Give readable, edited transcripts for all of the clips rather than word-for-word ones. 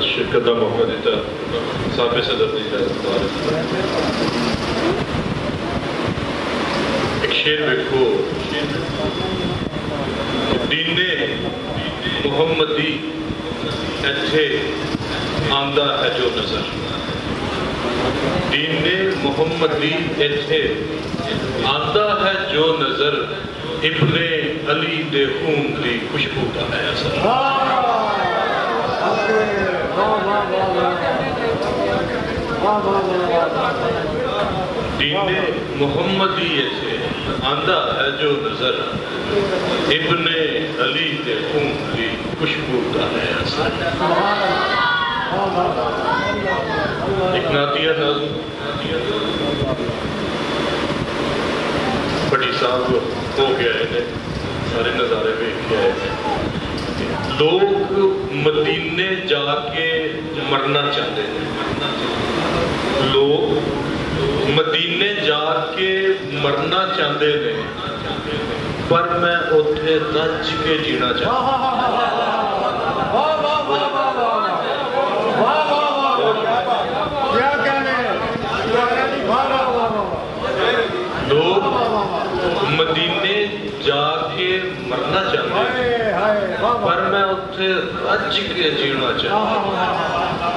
شرکت کا موقع دیتا صاحب صدر دی ایک شیر دیکھو دین محمدی ایتھے آمدہ ہے جو نظر دین محمدی ایتھے آمدہ ہے جو نظر ابن علی دے خون دی خوشبو کا ہے اثر دین محمدی ایتھے آمدہ ہے جو نظر ابن علی دے خون دی خوشبو کا ہے اثر ایک نعتیہ نظم بڑی صاحب ہو گیا ہے سارے نظارے بھی کیا ہے لوگ مدینے جا کے مرنا چاہتے ہیں لوگ مدینے جا کے مرنا چاہتے ہیں پر میں اتھے رج کے جینا چاہتا لوگ مدینے جا کے مرنا چاہتے ہیں پر میں اتھے رج کے جینا چاہتا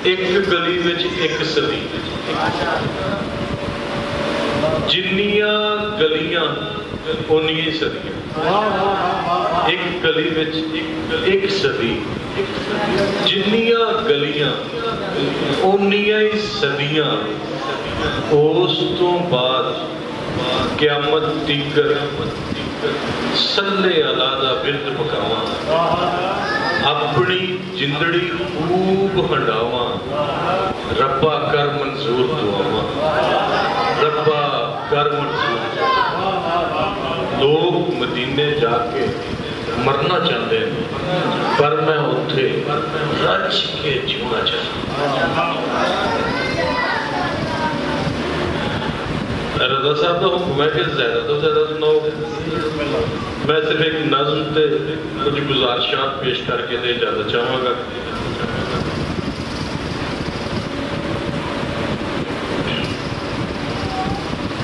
ایک گلی وچ ایک صدی جنیاں گلیاں انہی صدیاں ایک گلی وچ ایک صدی جنیاں گلیاں انہی صدیاں اس تو بعد قیامت تیکر صلی اللہ دا برد پکاواں اپنی جندڑی خوب ہنڈاواں ربا کر منظور دعاواں ربا کر منظور دعاواں لوگ مدینے جا کے مرنا چاہتے ہیں پر میں اتھے رج کے جینا چاہتا رضا صاحب تو حکم ہے کہ زیادہ تو زیادہ سناؤ میں صرف ایک نظم تے کچھ گزارشات پیش کر کے دے اجازت چاہوں گا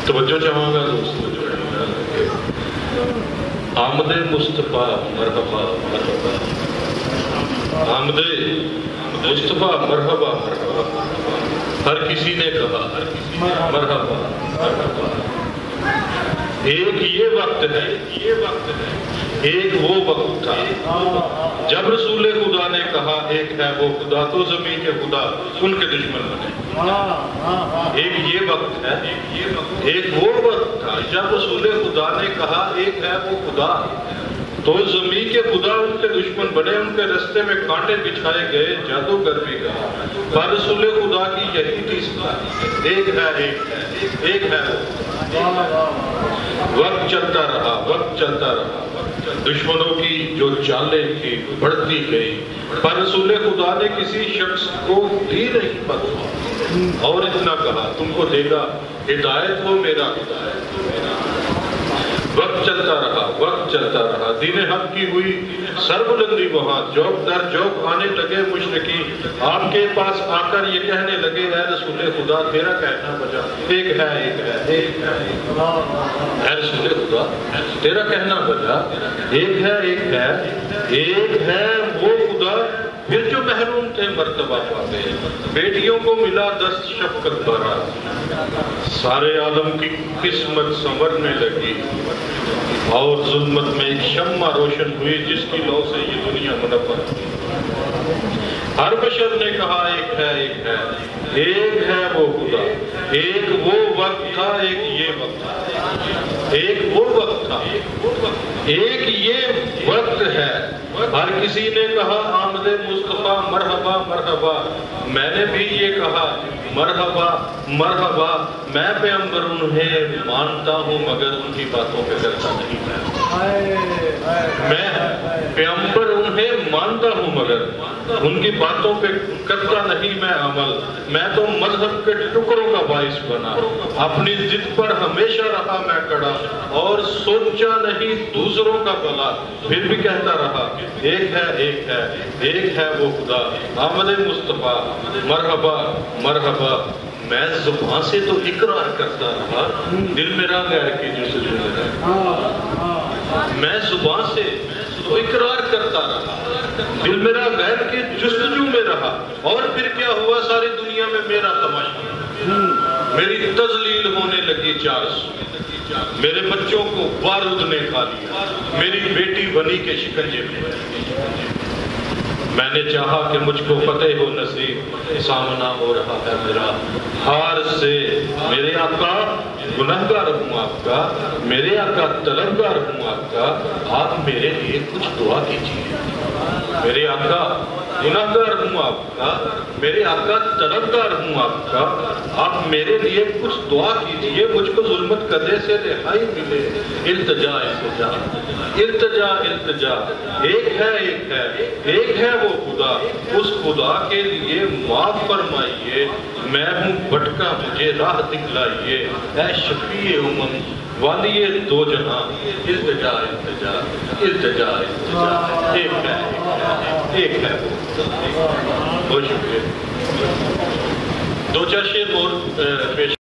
توجہ چاہوں گا دوستو آمد مصطفیٰ مرحبا مرحبا آمد مصطفیٰ مرحبا مرحبا ہر کسی نے کہا مرحبا مرحبا ایک یہ وقت ہے ایک وہ وقت تھا جب رسول خدا نے کہا ایک ہے وہ خدا تو زمین کے خدا ان کے دشمن بنے ایک یہ وقت ہے ایک وہ وقت تھا جب رسول خدا نے کہا ایک ہے وہ خدا تو زمین کے خدا ان کے دشمن بنے ان کے رستے میں کانٹے بچھائے گئے جادوگر بھی کہا پر رسول خدا کی یہی تھی صدا ایک ہے وقت چلتا رہا دشمنوں کی جو چالیں تھی بڑھتی گئی پر رسول خدا نے کسی شخص کو دی نہیں پتہ اور اتنا کہا تم کو دے گا ہدایت ہو میرا وقت چلتا رہا دین حق کی ہوئی سربلندی وہاں جوک در جوک آنے لگے مشرکی آپ کے پاس آ کر یہ کہنے لگے اے رسول خدا تیرا کہنا بجا ایک ہے اے رسول خدا تیرا کہنا بجا ایک ہے وہ خدا پھر جو محروم تھے مرتبہ پاتے بیٹیوں کو ملا 10 شفقت بھرا سارے عالم کی قسمت سنورنے لگی اور ظلمت میں ایک شمع روشن ہوئی جس کی لو سے یہ دنیا منور ہر بشر نے کہا ایک ہے وہ خدا ایک وہ وقت تھا ایک یہ وقت تھا ایک یہ وقت ہے ہر کسی نے کہا آمد مصطفیٰ مرحبا مرحبا میں نے بھی یہ کہا مرحبا مرحبا میں پیغمبر انہیں مانتا ہوں مگر ان کی باتوں پہ کرتا نہیں میں پیغمبر انہیں مانتا ہوں مگر ان کی باتوں پہ کرتا نہیں میں عمل میں تو مذہب کے ٹکڑوں کا باعث بنا اپنی ضد پر ہمیشہ رہا میں کڑا اور سوچا نہیں دوسرا دوسروں کا بھلا، پھر بھی کہتا رہا ایک ہے ایک ہے ایک ہے وہ خدا، آمد مصطفیٰ مرحبا مرحبا۔ میں زبان سے تو اقرار کرتا رہا، دل میرا غیر کی جستجو میں رہا۔ میں زبان سے تو اقرار کرتا رہا، دل میرا غیر کی جستجو میں رہا، اور پھر کیا ہوا ساری دنیا میں میرا تماشا، میری تذلیل ہونے لگی 400، میرے بچوں کو بارود نے کھا لیا، میری بیٹی بنی کے شکنجے میں۔ میں نے چاہا کہ مجھ کو فتح و نصیب، سامنا ہو رہا ہے میرا ہار سے۔ میرے آقا گنہگار ہوں آپ کا، میرے آقا طلبگار ہوں آپ کا، آپ میرے لیے کچھ دعا کیجیے۔ میرے آقا گنہگار ہوں آپ کا، میرے آقا طلبگار ہوں آپ کا، آپ میرے لیے کچھ دعا کیجیے، مجھ کو ظلمت قدرے سے رہائی ملے۔ التجا التجا التجا التجا، ایک ہے ایک ہے ایک ہے وہ خدا، اس خدا کے لیے معاف فرمائیے، میں ہوں بھٹکا مجھے راہ دکھلائیے، اے شفیع امم والی دو جہاں۔ التجا التجا التجا التجا، ایک ہے ایک ہے وہ۔ بہت شکریہ۔ دو چار شعر اور پیش